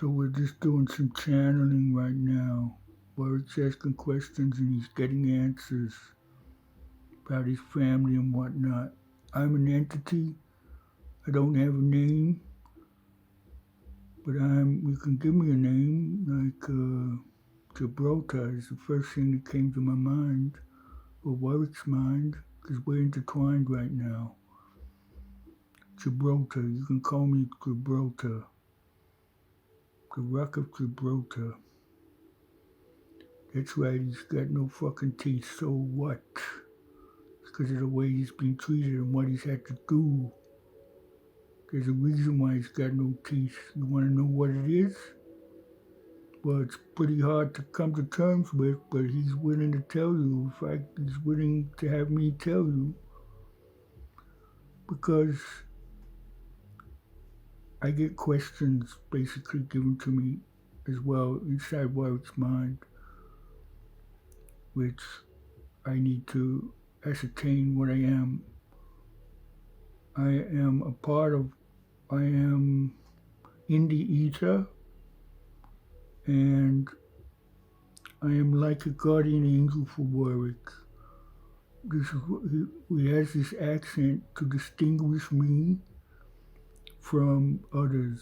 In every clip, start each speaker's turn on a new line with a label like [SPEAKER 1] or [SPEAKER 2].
[SPEAKER 1] So we're just doing some channeling right now. Warwick's asking questions and he's getting answers about his family and whatnot. I'm an entity. I don't have a name, but you can give me a name, like Gibraltar is the first thing that came to my mind, or Warwick's mind, because we're intertwined right now. Gibraltar, you can call me Gibraltar. The Rock of Gibraltar. That's right, he's got no fucking teeth, so what? It's because of the way he's been treated and what he's had to do. There's a reason why he's got no teeth. You want to know what it is? Well, it's pretty hard to come to terms with, but he's willing to tell you. In fact, he's willing to have me tell you. Because I get questions basically given to me as well inside Warwick's mind, which I need to ascertain what I am. I am in the ether, and I am like a guardian angel for Warwick. He has this accent to distinguish me from others,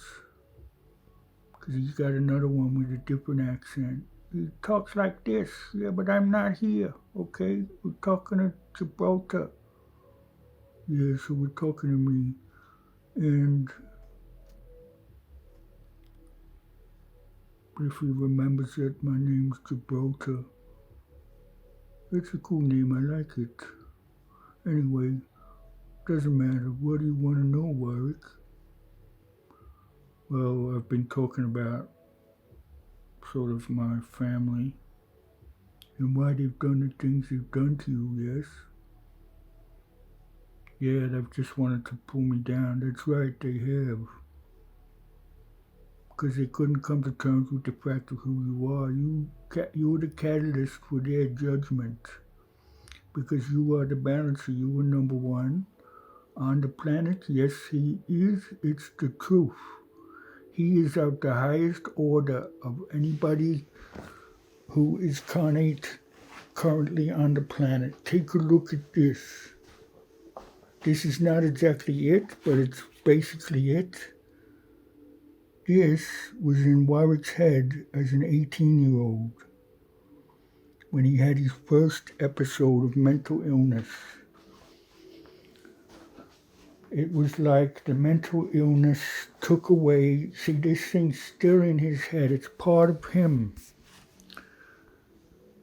[SPEAKER 1] because he's got another one with a different accent. He talks like this, yeah, but I'm not here, okay? We're talking to Gibraltar. Yeah, so we're talking to me, and if he remembers that my name's Gibraltar, it's a cool name, I like it. Anyway, doesn't matter. What do you want to know, Warwick? Well, I've been talking about sort of my family and why they've done the things they've done to you, yes? Yeah, they've just wanted to pull me down. That's right, they have. Because they couldn't come to terms with the fact of who you are. You're the catalyst for their judgment. Because you are the balancer. You are number one on the planet. Yes, he is. It's the truth. He is of the highest order of anybody who is carnate currently on the planet. Take a look at this. This is not exactly it, but it's basically it. This was in Warwick's head as an 18-year-old when he had his first episode of mental illness. It was like the mental illness took away. See, this thing's still in his head. It's part of him.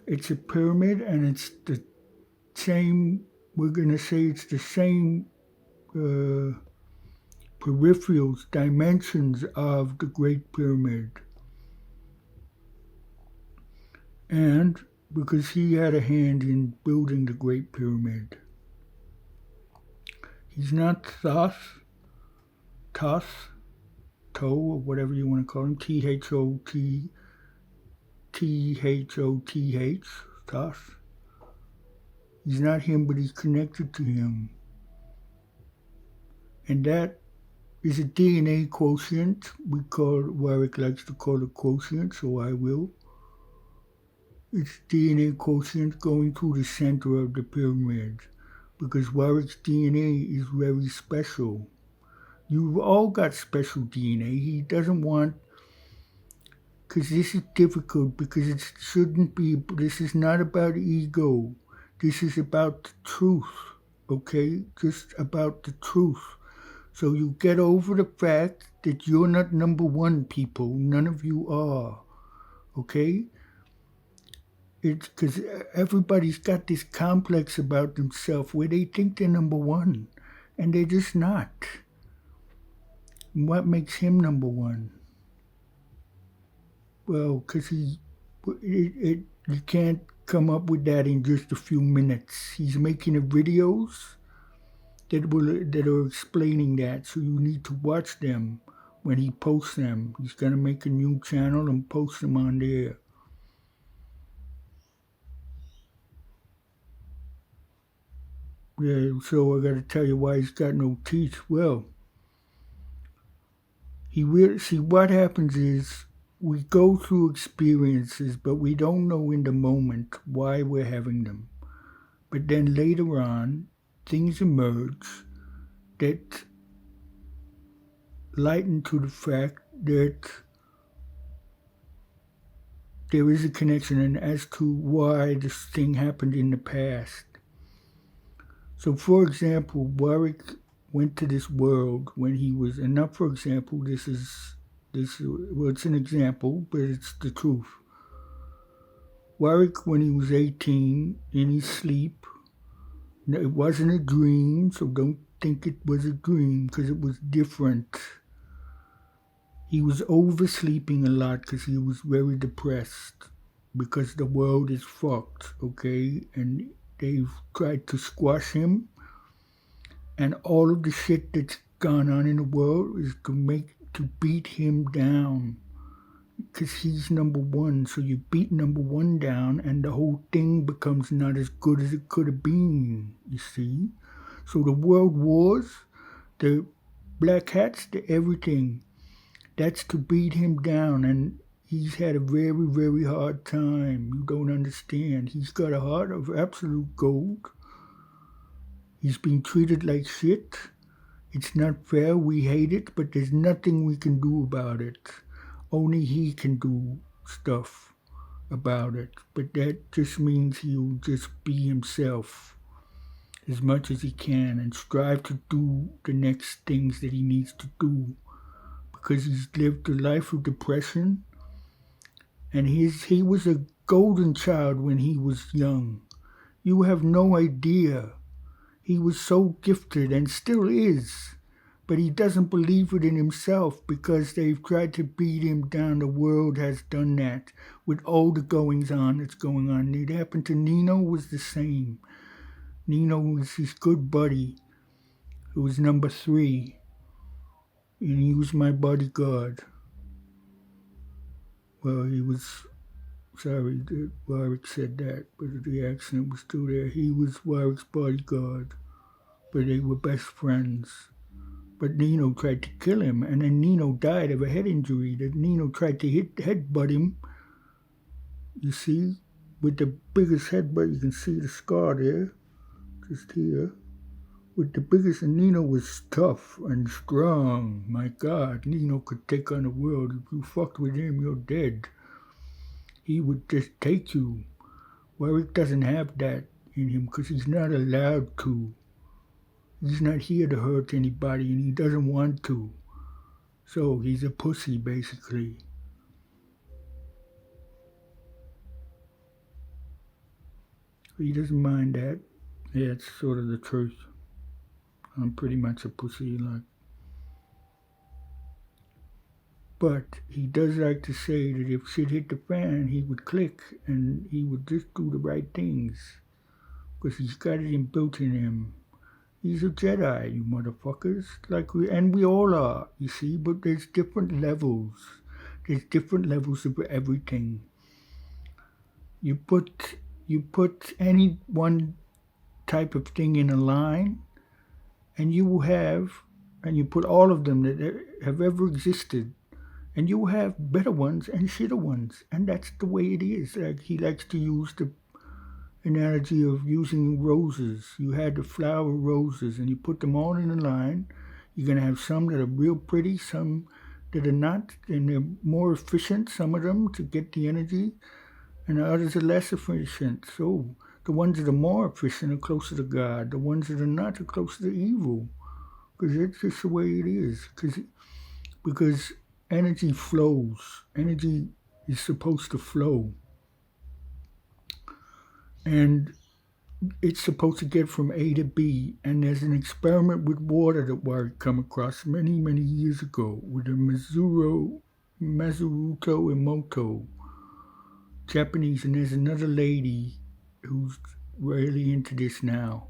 [SPEAKER 1] It's a pyramid, and it's the same, we're going to say it's the same peripherals, dimensions of the Great Pyramid. And because he had a hand in building the Great Pyramid. He's not Thoth, or whatever you want to call him, Thoth, Thoth. He's not him, but he's connected to him. And that is a DNA quotient. Warwick likes to call it quotient, so I will. It's DNA quotient going through the center of the pyramid, because Warwick's DNA is very special. You've all got special DNA. He doesn't want, because this is difficult, because it shouldn't be, this is not about ego. This is about the truth, okay? Just about the truth. So you get over the fact that you're not number one, people. None of you are, okay? It's because everybody's got this complex about themselves where they think they're number one, and they're just not. And what makes him number one? Well, because you can't come up with that in just a few minutes. He's making videos that are explaining that, so you need to watch them when he posts them. He's going to make a new channel and post them on there. Yeah, so I got to tell you why he's got no teeth. Well, See, what happens is we go through experiences, but we don't know in the moment why we're having them. But then later on, things emerge that lighten to the fact that there is a connection and as to why this thing happened in the past. So, for example, Warwick went to this world when he was, and not for example, well, it's an example, but it's the truth. Warwick, when he was 18, in his sleep, it wasn't a dream, so don't think it was a dream, because it was different. He was oversleeping a lot because he was very depressed, because the world is fucked, okay? And they've tried to squash him, and all of the shit that's gone on in the world is to beat him down, because he's number one. So you beat number one down, and the whole thing becomes not as good as it could have been, you see? So the world wars, the black hats, the everything, that's to beat him down, and he's had a very, very hard time. You don't understand. He's got a heart of absolute gold. He's been treated like shit. It's not fair. We hate it, but there's nothing we can do about it. Only he can do stuff about it. But that just means he'll just be himself as much as he can and strive to do the next things that he needs to do, because he's lived a life of depression, and he was a golden child when he was young. You have no idea. He was so gifted and still is, but he doesn't believe it in himself because they've tried to beat him down. The world has done that with all the goings on that's going on. It happened to Nino, was the same. Nino was his good buddy, who was number 3, and he was my bodyguard. Well, he was, sorry that Warwick said that, but the accent was still there. He was Warwick's bodyguard, but they were best friends. But Nino tried to kill him, and then Nino died of a head injury. That Nino tried to headbutt him, you see, with the biggest headbutt. You can see the scar there, just here. With the biggest, and Nino was tough and strong. My God, Nino could take on the world. If you fucked with him, you're dead. He would just take you. Warwick doesn't have that in him because he's not allowed to. He's not here to hurt anybody, and he doesn't want to. So he's a pussy, basically. He doesn't mind that. Yeah, it's sort of the truth. I'm pretty much a pussy, like. But he does like to say that if shit hit the fan, he would click and he would just do the right things, because he's got it inbuilt in him. He's a Jedi, you motherfuckers. And we all are, you see, but there's different levels. There's different levels of everything. You put any one type of thing in a line, and you put all of them that have ever existed, and you have better ones and shitter ones, and that's the way it is. Like, he likes to use the analogy of using roses. You had the flower roses, and you put them all in a line. You're going to have some that are real pretty, some that are not, and they're more efficient, some of them, to get the energy, and the others are less efficient. So the ones that are more efficient are closer to God. The ones that are not are closer to evil, because it's just the way it is. Because energy flows. Energy is supposed to flow. And it's supposed to get from A to B. And there's an experiment with water that Warwick come across many, many years ago with a Masaruto Emoto, Japanese. And there's another lady who's really into this now.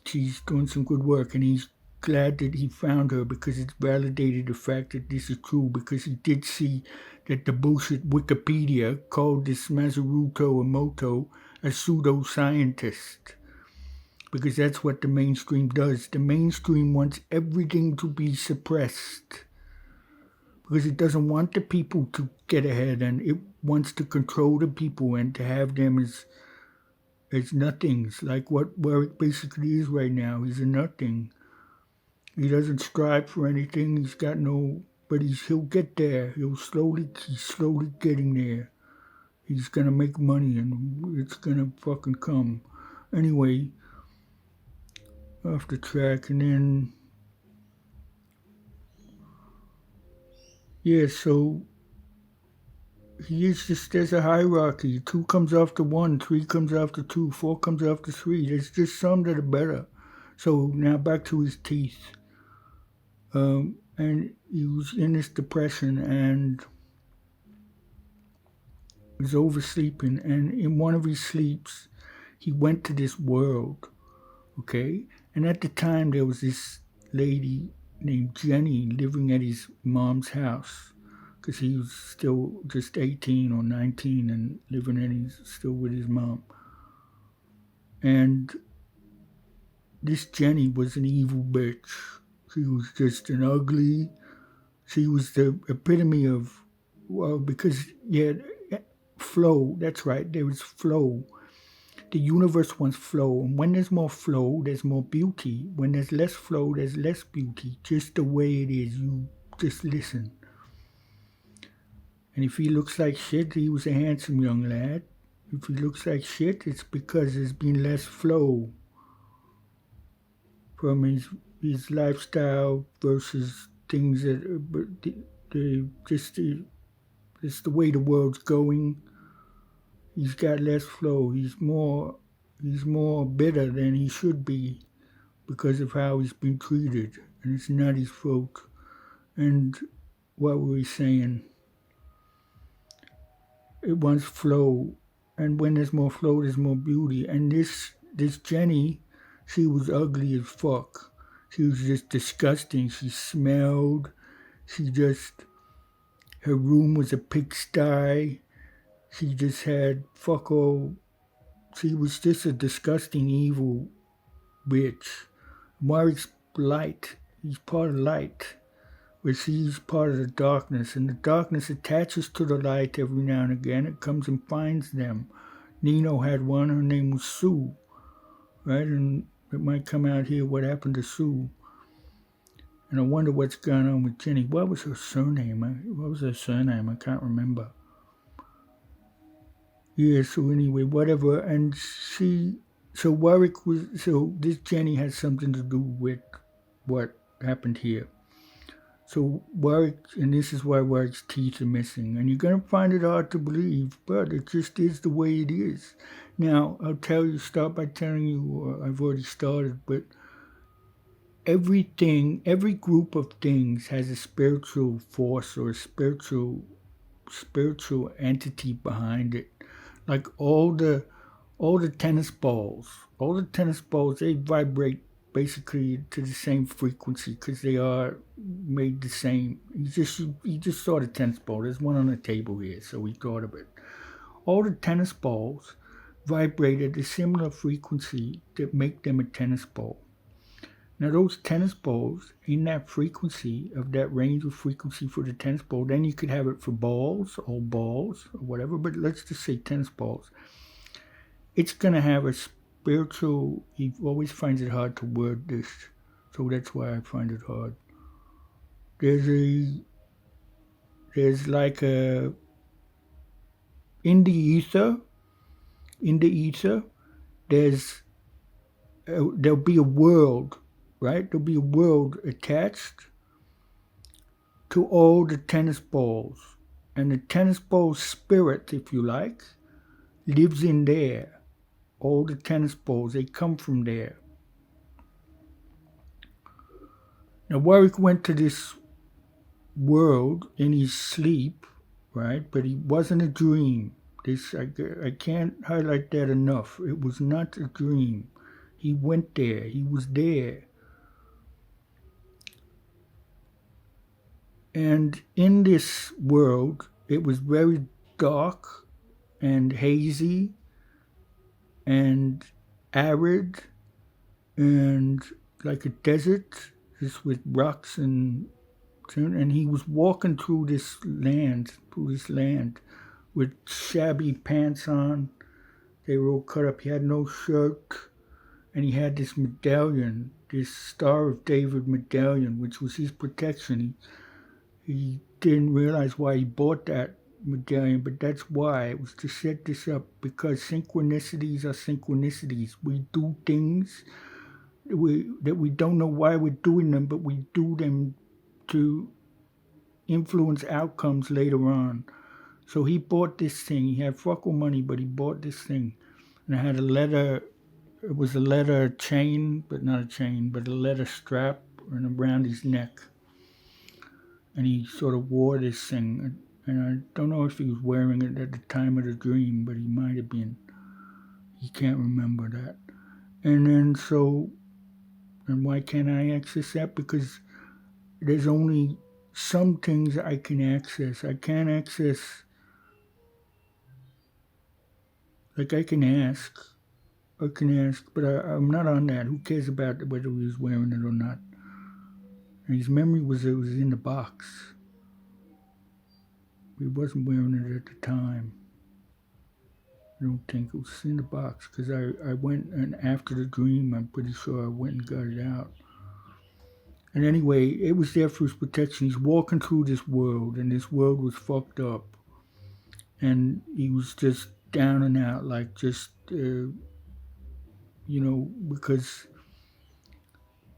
[SPEAKER 1] She's doing some good work, and he's glad that he found her because it's validated the fact that this is true, because he did see that the bullshit Wikipedia called this Masaruto Emoto a pseudoscientist, because that's what the mainstream does. The mainstream wants everything to be suppressed, because it doesn't want the people to get ahead, and it wants to control the people and to have them as nothings, like what Warwick basically is right now. He's a nothing. He doesn't strive for anything. He's got no, but he'll get there. He's slowly getting there. He's gonna make money, and it's gonna fucking come. Anyway, off the track, and then yeah, so he is just, there's a hierarchy. 2 comes after 1, 3 comes after 2, 4 comes after 3. There's just some that are better. So now back to his teeth. And he was in this depression and was oversleeping. And in one of his sleeps, he went to this world, okay? And at the time, there was this lady named Jenny living at his mom's house, because he was still just 18 or 19 and living and he's still with his mom. And this Jenny was an evil bitch. She was just an ugly, she was the epitome of, well, because, yeah, flow, that's right, there was flow. The universe wants flow, and when there's more flow, there's more beauty. When there's less flow, there's less beauty. Just the way it is, you just listen. And if he looks like shit, he was a handsome young lad. If he looks like shit, it's because there's been less flow from his lifestyle versus things that it's the way the world's going. He's got less flow. He's more bitter than he should be because of how he's been treated, and it's not his fault. And what were we saying? It wants flow, and when there's more flow, there's more beauty. And this Jenny, she was ugly as fuck. She was just disgusting. She smelled. Her room was a pigsty. She just had fuck all. She was just a disgusting, evil bitch. Warwick's light. He's part of light, but she's part of the darkness, and the darkness attaches to the light every now and again. It comes and finds them. Nino had one. Her name was Sue, right? And it might come out here what happened to Sue. And I wonder what's going on with Jenny. What was her surname? I can't remember. Yeah, so anyway, whatever. And this Jenny has something to do with what happened here. So Warwick, and this is why Warwick's teeth are missing. And you're going to find it hard to believe, but it just is the way it is. Now, start by telling you, I've already started, but every group of things has a spiritual force or a spiritual entity behind it. Like all the tennis balls, they vibrate basically to the same frequency because they are made the same. You just saw the tennis ball. There's one on the table here, so we thought of it. All the tennis balls vibrate at a similar frequency that make them a tennis ball. Now those tennis balls, in that frequency, of that range of frequency for the tennis ball, then you could have it for balls or whatever, but let's just say tennis balls. It's going to have a spiritual, he always finds it hard to word this, so that's why I find it hard. There's like in the ether, there'll be a world, right? There'll be a world attached to all the tennis balls. And the tennis ball spirit, if you like, lives in there. All the tennis balls, they come from there. Now, Warwick went to this world in his sleep, right? But it wasn't a dream. I can't highlight that enough. It was not a dream. He went there. He was there. And in this world, it was very dark and hazy and arid and like a desert, just with rocks and And he was walking through this land, with shabby pants on. They were all cut up. He had no shirt, and he had this medallion, this Star of David medallion, which was his protection. He didn't realize why he bought that medallion, but that's why. It was to set this up, because synchronicities are synchronicities. We do things that we don't know why we're doing them, but we do them to influence outcomes later on. So he bought this thing. He had fuckle money, but he bought this thing. And it had a leather, it was a leather chain, but not a chain, but a leather strap around his neck. And he sort of wore this thing. And I don't know if he was wearing it at the time of the dream, but he might have been. He can't remember that. And then and why can't I access that? Because there's only some things I can access. I can't access, like I can ask, but I'm not on that. Who cares about whether he was wearing it or not? And his memory was it was in the box. He wasn't wearing it at the time. I don't think it was in the box, because I went, and after the dream, I'm pretty sure I went and got it out. And anyway, it was there for his protection. He's walking through this world, and this world was fucked up. And he was just down and out, like just, because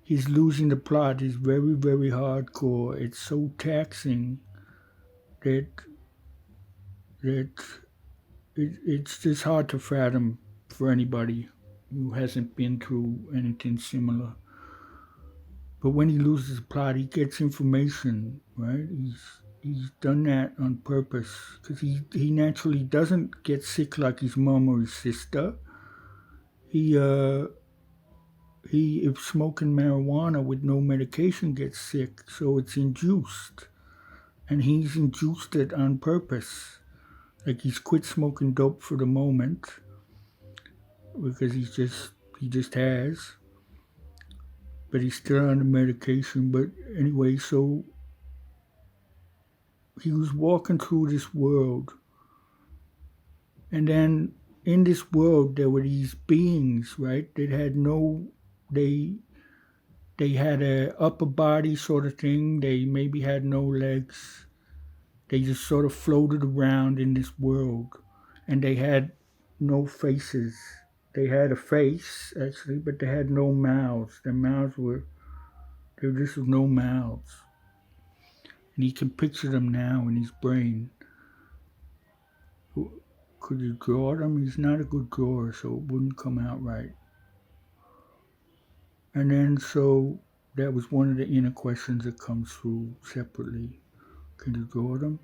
[SPEAKER 1] he's losing the plot. It's very, very hardcore. It's so taxing that it's just hard to fathom for anybody who hasn't been through anything similar. But when he loses the plot, he gets information, right? He's done that on purpose, because he naturally doesn't get sick like his mom or his sister. If smoking marijuana with no medication gets sick, so it's induced. And he's induced it on purpose. Like he's quit smoking dope for the moment, because he just has. But he's still on the medication. But anyway, so he was walking through this world. And then in this world, there were these beings, right? They had a upper body sort of thing. They maybe had no legs. They just sort of floated around in this world. And they had no faces. They had a face, actually, but they had no mouths. There were just no mouths. And he can picture them now in his brain. Could you draw them? He's not a good drawer, so it wouldn't come out right. And then, so that was one of the inner questions that comes through separately. Can you draw them?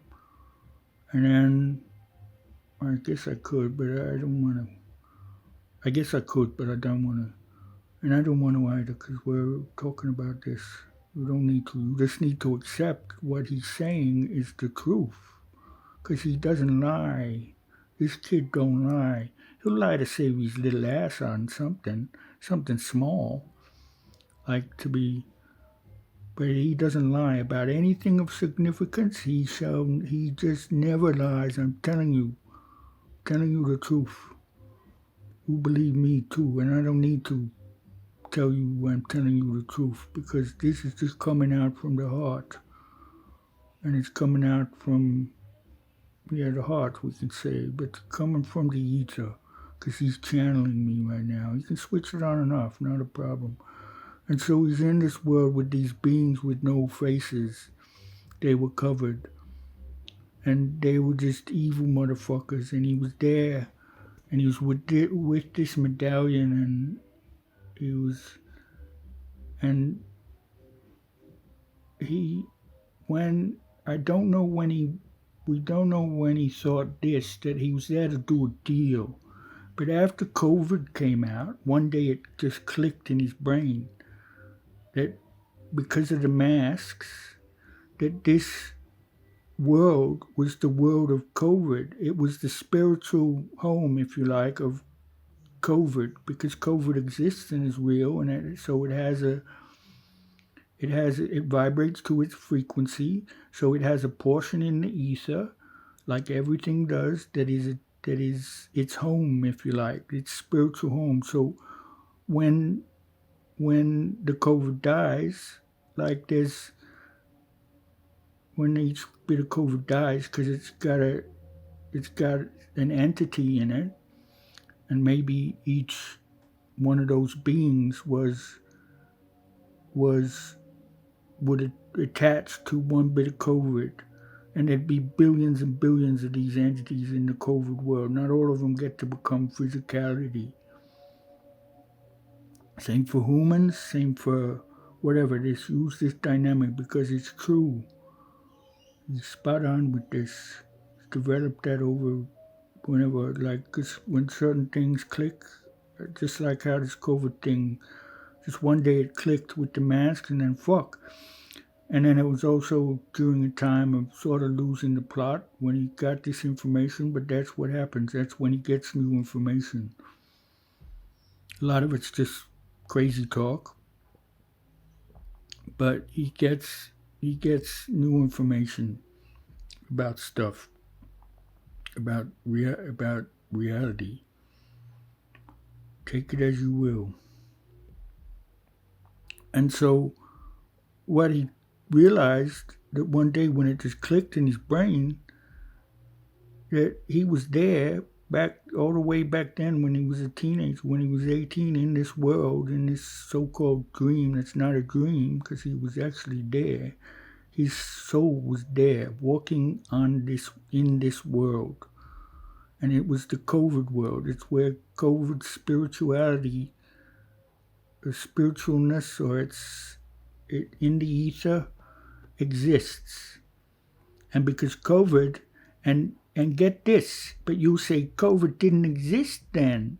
[SPEAKER 1] And then, I guess I could, but I don't want to. I guess I could, but I don't want to. And I don't want to either, because we're talking about this. You don't need to. You just need to accept what he's saying is the truth. Because he doesn't lie. This kid don't lie. He'll lie to save his little ass on something small. Like to be, but he doesn't lie about anything of significance. He just never lies. I'm telling you the truth. You believe me too, and I don't need to tell you I'm telling you the truth, because this is just coming out from the heart. And it's coming out from, the heart, we can say, but it's coming from the ether, because he's channeling me right now. He can switch it on and off, not a problem. And so he's in this world with these beings with no faces. They were covered. And they were just evil motherfuckers, and he was there. And he was with this medallion, and we don't know when he thought this, that he was there to do a deal. But after COVID came out, one day it just clicked in his brain that because of the masks, that this world was the world of COVID. It was the spiritual home, if you like, of COVID, because COVID exists and is real, and so it has It vibrates to its frequency, so it has a portion in the ether, like everything does, that is its home, if you like, its spiritual home. So when the COVID dies, like when each bit of COVID dies, because it's got an entity in it, and maybe each one of those beings would attach to one bit of COVID, and there'd be billions and billions of these entities in the COVID world. Not all of them get to become physicality. Same for humans, same for whatever. Just use this dynamic because it's true. You're spot on with this. Develop that over whenever, like, cause when certain things click, just like how this COVID thing, just one day it clicked with the masks and then fuck. And then it was also during a time of sort of losing the plot when he got this information, but that's what happens. That's when he gets new information. A lot of it's just crazy talk, but he gets new information about stuff, about reality. Take it as you will. And so what he realized that one day when it just clicked in his brain, that he was there back all the way back then when he was a teenager, when he was 18, in this world, in this so-called dream that's not a dream because he was actually there. His soul was there, walking in this world. And it was the COVID world. It's where COVID spirituality, or spiritualness, or it in the ether exists. And because COVID, and get this, but you say COVID didn't exist then.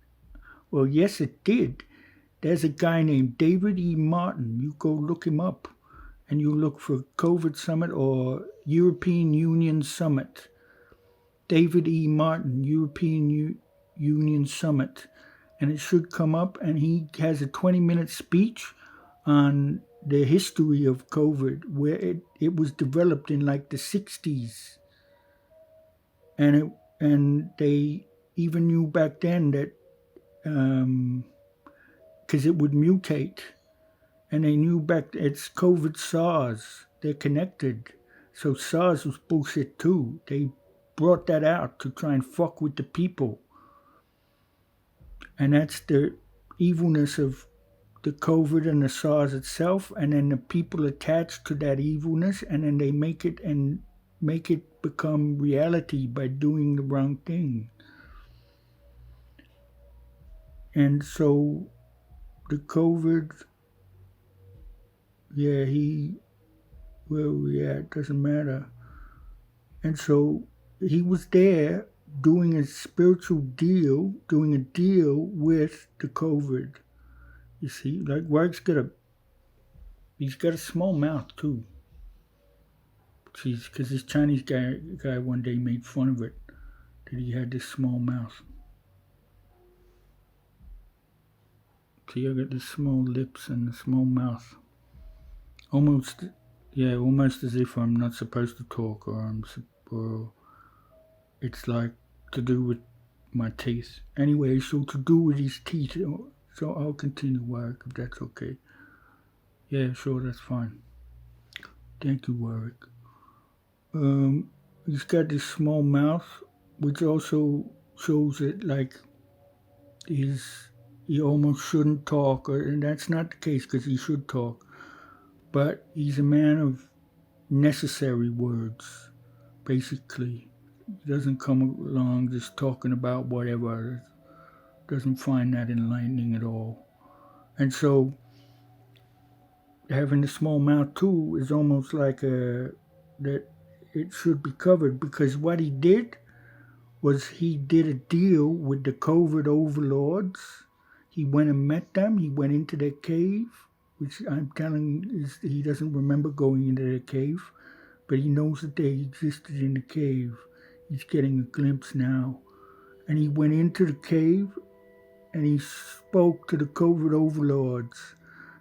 [SPEAKER 1] Well, yes, it did. There's a guy named David E. Martin. You go look him up, and you look for COVID Summit or European Union Summit. David E. Martin, European Union Summit. And it should come up, and he has a 20-minute speech on the history of COVID, where it was developed in like the 60s. And they even knew back then that, because it would mutate, and they knew back it's COVID SARS. They're connected. So SARS was bullshit too. They brought that out to try and fuck with the people. And that's the evilness of the COVID and the SARS itself, and then the people attached to that evilness, and then they make it become reality by doing the wrong thing. And so the COVID, where we at, doesn't matter. And so he was there doing a spiritual deal, doing a deal with the COVID. You see, like Warwick's he's got a small mouth too. Because this Chinese guy one day made fun of it, that he had this small mouth. See, I got the small lips and the small mouth. Almost as if I'm not supposed to talk, or it's like to do with my teeth. Anyway, so to do with his teeth, so I'll continue Warwick if that's okay. Yeah, sure, that's fine. Thank you, Warwick. He's got this small mouth, which also shows that like he almost shouldn't talk, and that's not the case because he should talk. But he's a man of necessary words, basically. He doesn't come along just talking about whatever. Doesn't find that enlightening at all. And so having a small mouth too is almost like that it should be covered, because what he did was he did a deal with the COVID overlords. He went and met them. He went into their cave, which I'm telling is he doesn't remember going into their cave, but he knows that they existed in the cave. He's getting a glimpse now. And he went into the cave and he spoke to the COVID overlords.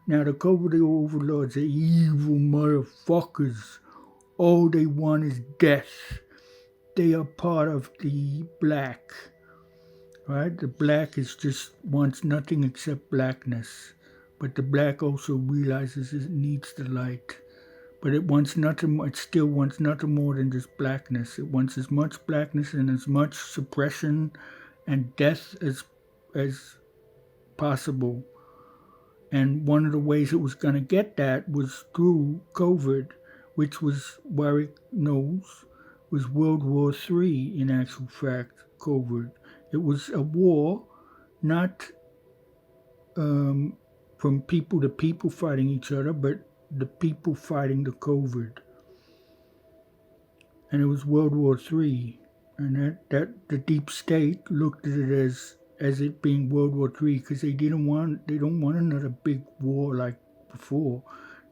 [SPEAKER 1] Now the COVID overlords are evil motherfuckers. All they want is death. They are part of the black. Right? The black is just wants nothing except blackness. But the black also realizes it needs the light. But it wants nothing. It still wants nothing more than just blackness. It wants as much blackness and as much suppression and death as possible. And one of the ways it was going to get that was through COVID, which was Warwick knows was World War III. In actual fact, COVID. It was a war, not from people to people fighting each other, but the people fighting the COVID. And it was World War III. And that the deep state looked at it as it being World War III because they don't want another big war like before.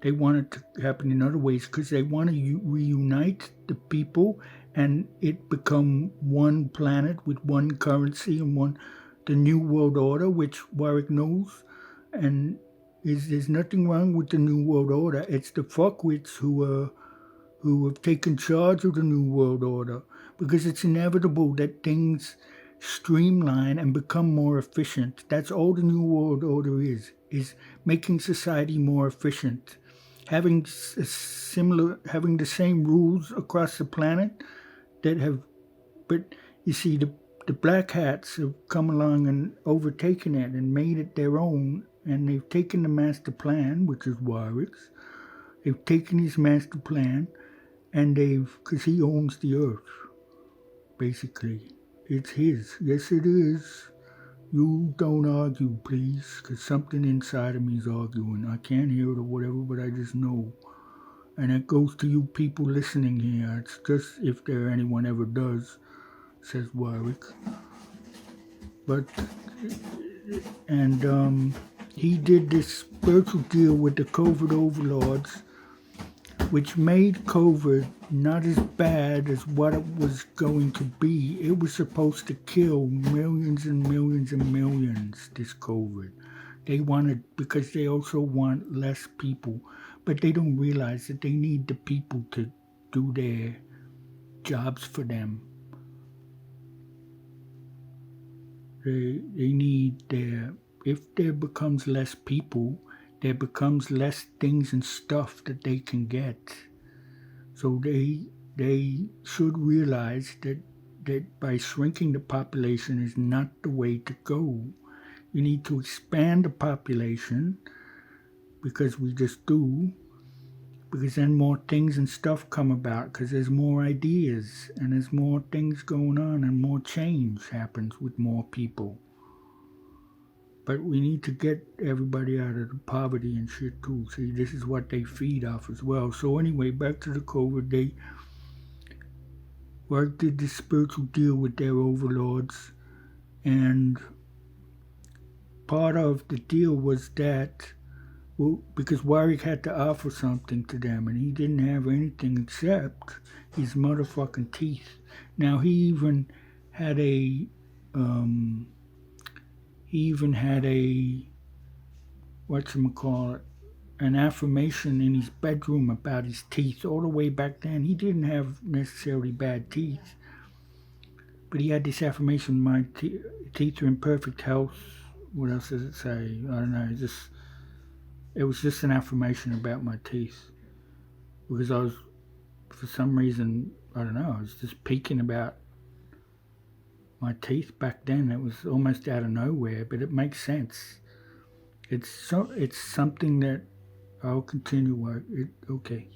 [SPEAKER 1] They want it to happen in other ways because they want to reunite the people and it become one planet with one currency and the new world order, which Warwick knows. And there's nothing wrong with the new world order. It's the fuckwits who have taken charge of the new world order because it's inevitable that things streamline and become more efficient. That's all the new world order is making society more efficient. Having the same rules across the planet but you see the black hats have come along and overtaken it and made it their own, and they've taken the master plan, which is Warwick's. They've taken his master plan and because he owns the earth, basically. It's his. Yes, it is. You don't argue, please, because something inside of me is arguing. I can't hear it or whatever, but I just know. And it goes to you people listening here. It's just if anyone ever does, says Warwick. But, and he did this spiritual deal with the COVID overlords, which made COVID not as bad as what it was going to be. It was supposed to kill millions and millions and millions, this COVID. They wanted, because they also want less people, but they don't realize that they need the people to do their jobs for them. They need if there becomes less people, there becomes less things and stuff that they can get. So they should realize that by shrinking the population is not the way to go. You need to expand the population because we just do, because then more things and stuff come about because there's more ideas and there's more things going on and more change happens with more people. But we need to get everybody out of the poverty and shit too. See, this is what they feed off as well. So anyway, back to the COVID, Warwick did this spiritual deal with their overlords, and part of the deal was that, well, because Warwick had to offer something to them, and he didn't have anything except his motherfucking teeth. Now he even had a whatchamacallit, an affirmation in his bedroom about his teeth. All the way back then, he didn't have necessarily bad teeth, but he had this affirmation: my teeth are in perfect health. What else does it say? I don't know. It was just an affirmation about my teeth, because I was, for some reason, I don't know, I was just peeking about my teeth back then. It was almost out of nowhere, but it makes sense. It's something that I'll continue. Okay.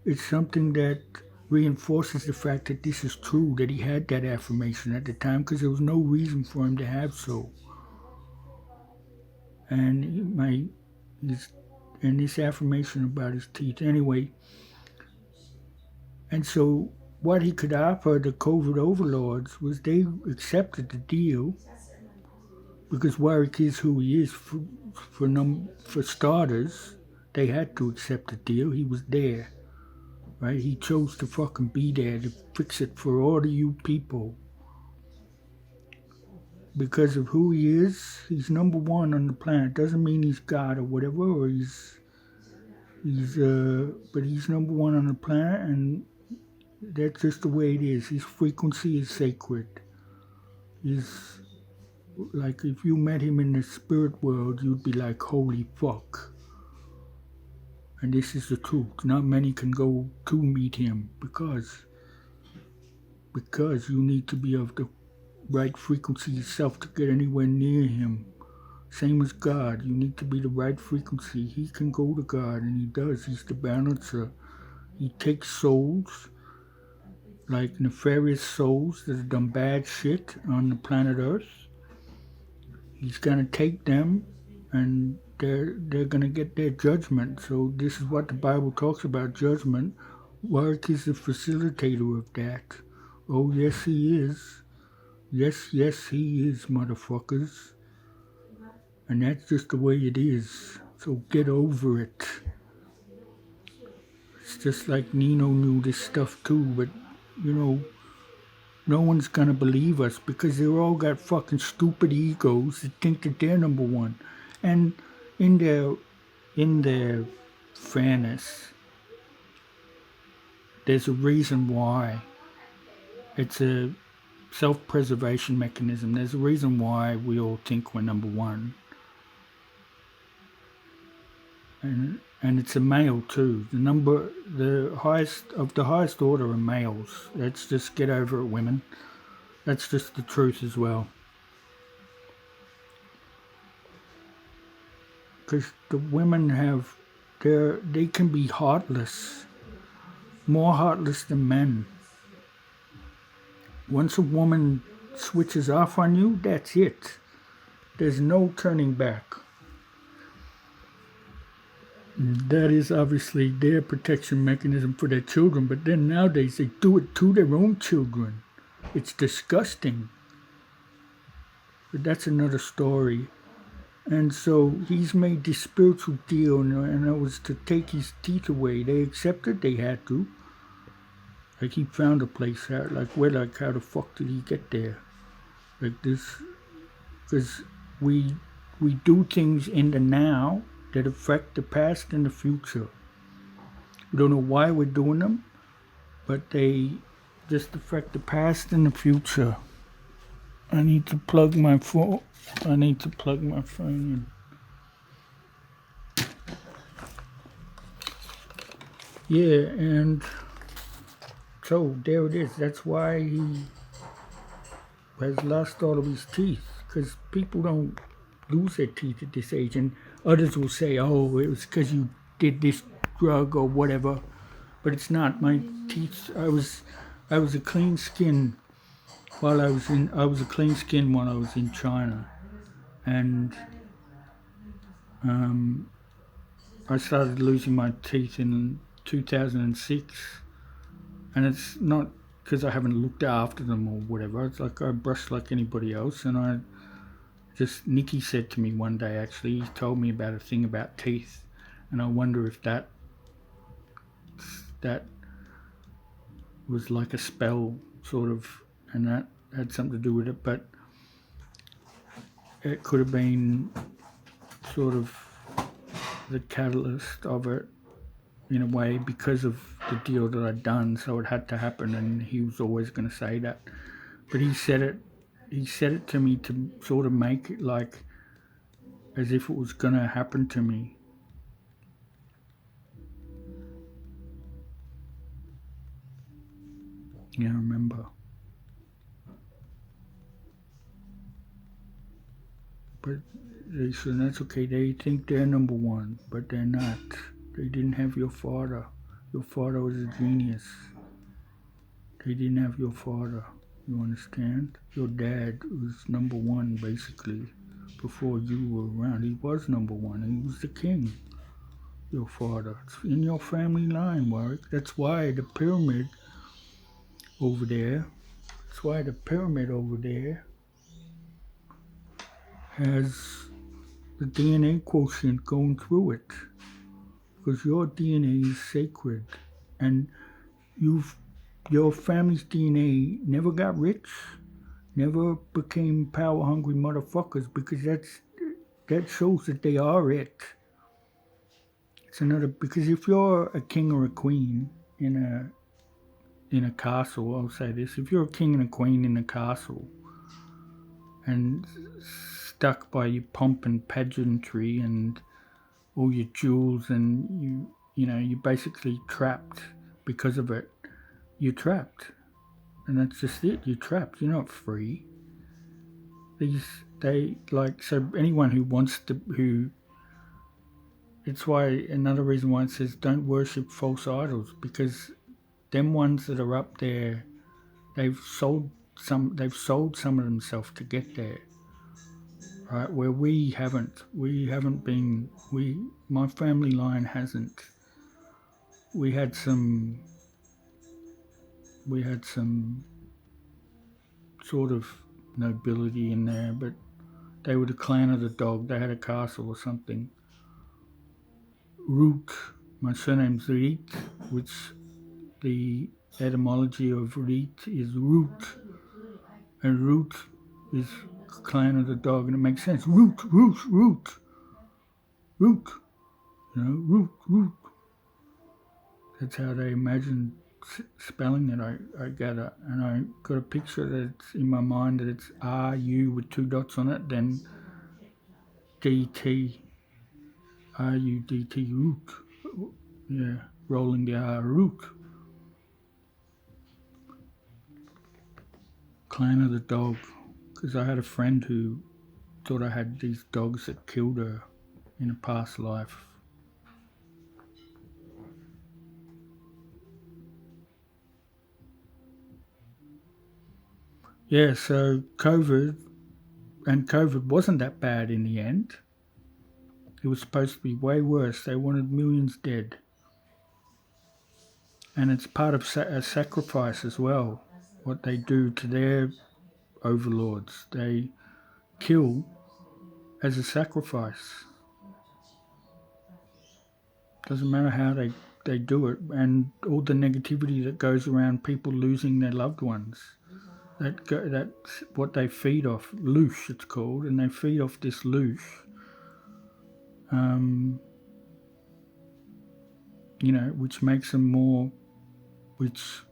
[SPEAKER 1] It's something that reinforces the fact that this is true, that he had that affirmation at the time, because there was no reason for him to have so. And this affirmation about his teeth, anyway. And so what he could offer the COVID overlords was they accepted the deal, because Warwick is who he is. For starters, they had to accept the deal. He was there, right? He chose to fucking be there to fix it for all of you people. because of who he is, he's number one on the planet. Doesn't mean he's God or whatever, or but he's number one on the planet, and that's just the way it is. His frequency is sacred. He's like, if you met him in the spirit world, you'd be like, holy fuck. And this is the truth. Not many can go to meet him because you need to be of the right frequency yourself to get anywhere near him. Same as God, you need to be the right frequency. He can go to God, and he does. He's the balancer. He takes souls, like nefarious souls that have done bad shit on the planet Earth. He's gonna take them, and they're gonna get their judgment. So this is what the Bible talks about, judgment. Warwick is the facilitator of that. Oh yes, he is. Yes, he is, motherfuckers. And that's just the way it is. So get over it. It's just like Nino knew this stuff too, but no one's gonna believe us because they all got fucking stupid egos that think that they're number one. And in their fairness, there's a reason why. It's a self-preservation mechanism. There's a reason why we all think we're number one. And it's a male too. The highest order are males. Let's just get over it, women. That's just the truth as well. Because the women they can be heartless. More heartless than men. Once a woman switches off on you, that's it. There's no turning back. That is obviously their protection mechanism for their children, but then nowadays they do it to their own children. It's disgusting. But that's another story. And so he's made this spiritual deal, and it was to take his teeth away. They accepted they had to. Like, he found a place out, how the fuck did he get there? Like this, because we do things in the now that affect the past and the future. We don't know why we're doing them, but they just affect the past and the future. I need to plug my phone in. Yeah, and so there it is. That's why he has lost all of his teeth, because people don't lose their teeth at this age. And others will say, oh, it was because you did this drug or whatever. But it's not. My teeth, I was a clean skin while I was a clean skin while I was in China. And I started losing my teeth in 2006. And it's not because I haven't looked after them or whatever. It's like I brush like anybody else. And Nikki said to me one day, actually, he told me about a thing about teeth. And I wonder if that was like a spell, sort of, and that had something to do with it. But it could have been sort of the catalyst of it, in a way, because of the deal that I'd done. So it had to happen, and he was always going to say that. But he said it to me to sort of make it like as if it was going to happen to me. Yeah, I remember. But they said, that's okay, they think they're number one, but they're not. They didn't have your father. Your father was a genius. They didn't have your father. You understand? Your dad was number one, basically, before you were around. He was number one. He was the king. Your father. It's in your family line, Warwick. That's why the pyramid over there. That's why the pyramid over there has the DNA quotient going through it. Because your DNA is sacred, and your family's DNA never got rich, never became power-hungry motherfuckers, because that shows that they are it. It's another, because if you're a king or a queen in a castle, I'll say this: if you're a king and a queen in a castle and stuck by your pomp and pageantry and all your jewels, and you're basically trapped because of it. You're trapped, and that's just it. You're trapped. You're not free. So anyone who wants to, it's why, another reason why it says don't worship false idols, because them ones that are up there, they've sold some of themselves to get there, right? Where we haven't been. My family line hasn't. We had some sort of nobility in there, but they were the clan of the dog. They had a castle or something. Root. My surname's Reet, which the etymology of Reet is root, and root is clan of the dog, and it makes sense. Root, root, root, root. Root. That's how they imagine spelling it, I gather. And I got a picture that's in my mind that it's R-U with 2 dots on it, then D-T, R-U-D-T, root. Yeah, rolling the R, root. Clan of the dog. Because I had a friend who thought I had these dogs that killed her in a past life. Yeah, so COVID wasn't that bad in the end. It was supposed to be way worse. They wanted millions dead. And it's part of a sacrifice as well, what they do to their overlords. They kill as a sacrifice. Doesn't matter how they do it, and all the negativity that goes around people losing their loved ones. That's what they feed off. Loosh, it's called, and they feed off this loosh. Which makes them more, which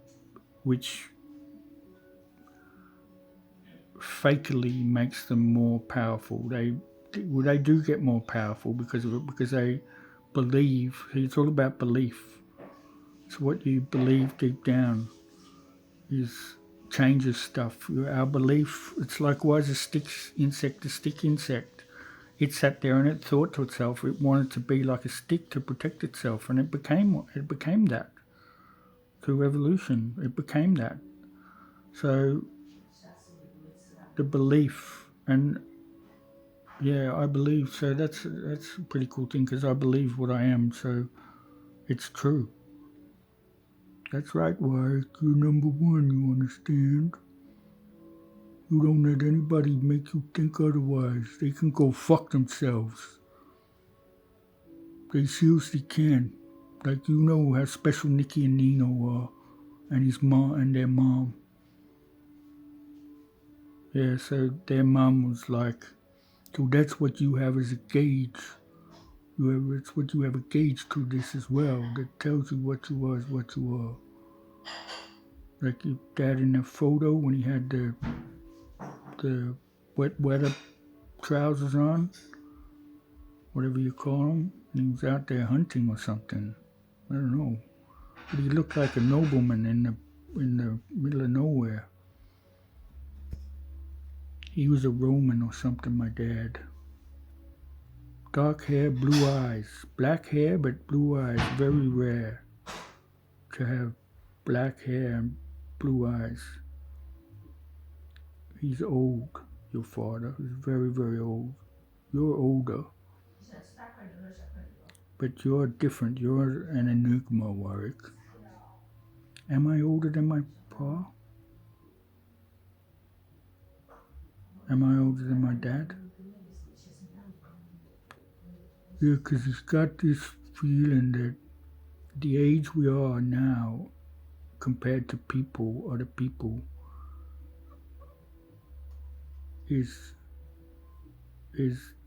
[SPEAKER 1] fakely makes them more powerful. They do get more powerful because of it, because they believe. It's all about belief. So what you believe deep down changes stuff. Our belief, it's like, why is a stick insect a stick insect? It sat there and it thought to itself it wanted to be like a stick to protect itself, and it became that. Through evolution, it became that. So the belief, and yeah, I believe. So that's a pretty cool thing, because I believe what I am, so it's true. That's right, Warwick. You're number one, you understand? You don't let anybody make you think otherwise. They can go fuck themselves. They seriously can. Like, how special Nicky and Nino are, and his mom and their mom. Yeah, so their mom was like, so that's what you have as a gauge. It's what you have a gauge to this as well, that tells you what you are is what you are. Like your dad in that photo when he had the wet weather trousers on, whatever you call them, and he was out there hunting or something. I don't know, but he looked like a nobleman in the middle of nowhere. He was a Roman or something, my dad. Dark hair, blue eyes. Black hair, but blue eyes. Very rare to have black hair and blue eyes. He's old, your father. He's very, very old. You're older. But you're different. You're an enigma, Warwick. Am I older than my pa? Am I older than my dad? Yeah, because he's got this feeling that the age we are now, compared to people, other people, is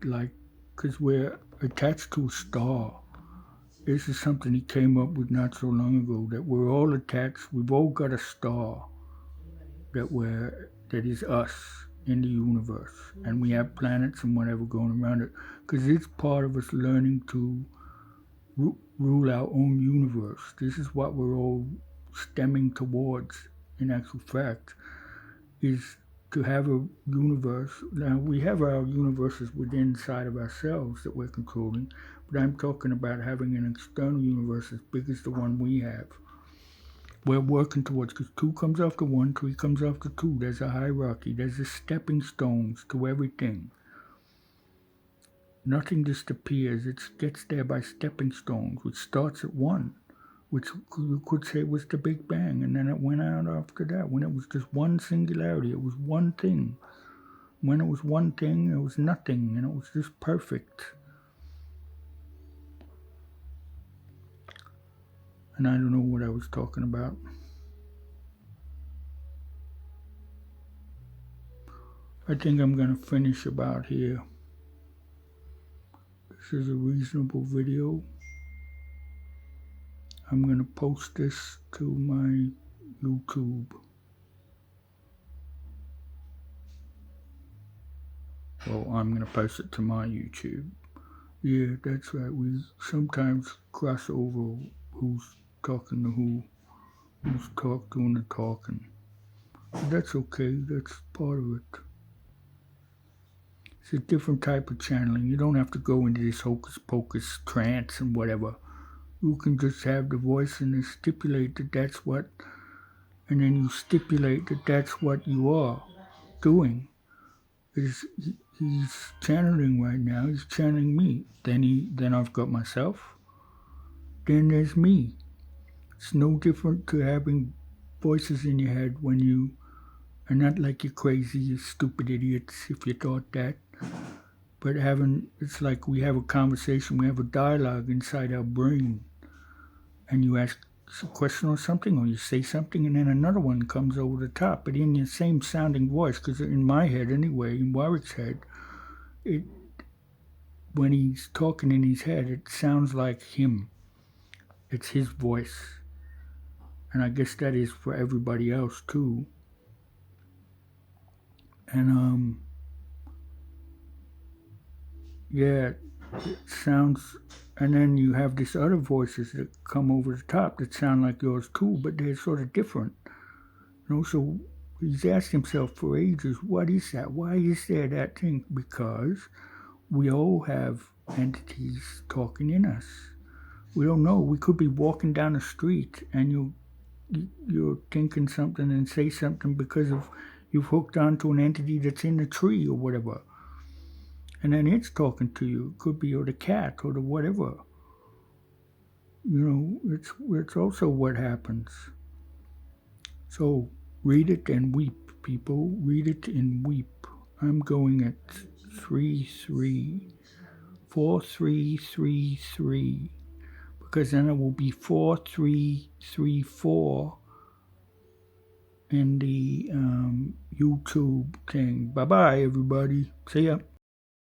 [SPEAKER 1] like, because we're attached to a star. This is something he came up with not so long ago, that we're all attached. We've all got a star that is us in the universe, and we have planets and whatever going around it, because it's part of us learning to rule our own universe. This is what we're all stemming towards, in actual fact, is to have a universe. Now, we have our universes within inside of ourselves that we're controlling, but I'm talking about having an external universe as big as the one we have. We're working towards, because 2 comes after 1, 3 comes after 2. There's a hierarchy. There's a stepping stones to everything. Nothing just appears. It gets there by stepping stones, which starts at 1, which you could say was the Big Bang, and then it went out after that, when it was just one singularity. It was one thing. When it was one thing, it was nothing, and it was just perfect. And I don't know what I was talking about. I think I'm going to finish about here. This is a reasonable video. I'm going to post this to my YouTube. Well, I'm going to post it to my YouTube. Yeah, that's right. We sometimes cross over who's talking to who's doing the talking. But that's okay. That's part of it. It's a different type of channeling. You don't have to go into this hocus pocus trance and whatever. You can just have the voice and stipulate that that's what, and then you stipulate that that's what you are doing. He's channeling right now. He's channeling me. Then I've got myself. Then there's me. It's no different to having voices in your head when you are not like you're crazy, you stupid idiots, if you thought that. But it's like we have a conversation, we have a dialogue inside our brain. And you ask a question or something, or you say something, and then another one comes over the top, but in your same sounding voice, because in my head anyway, in Warwick's head, when he's talking in his head, it sounds like him. It's his voice. And I guess that is for everybody else too. And yeah, it sounds, and then you have these other voices that come over the top that sound like yours too, but they're sort of different. So he's asked himself for ages, what is that? Why is there that thing? Because we all have entities talking in us. We don't know. We could be walking down the street and you're thinking something and say something because you've hooked onto an entity that's in the tree or whatever. And then it's talking to you. It could be or the cat or the whatever. It's also what happens. So read it and weep, people. Read it and weep. I'm going at 4333, because then it will be 4334 in the YouTube thing. Bye-bye, everybody. See ya.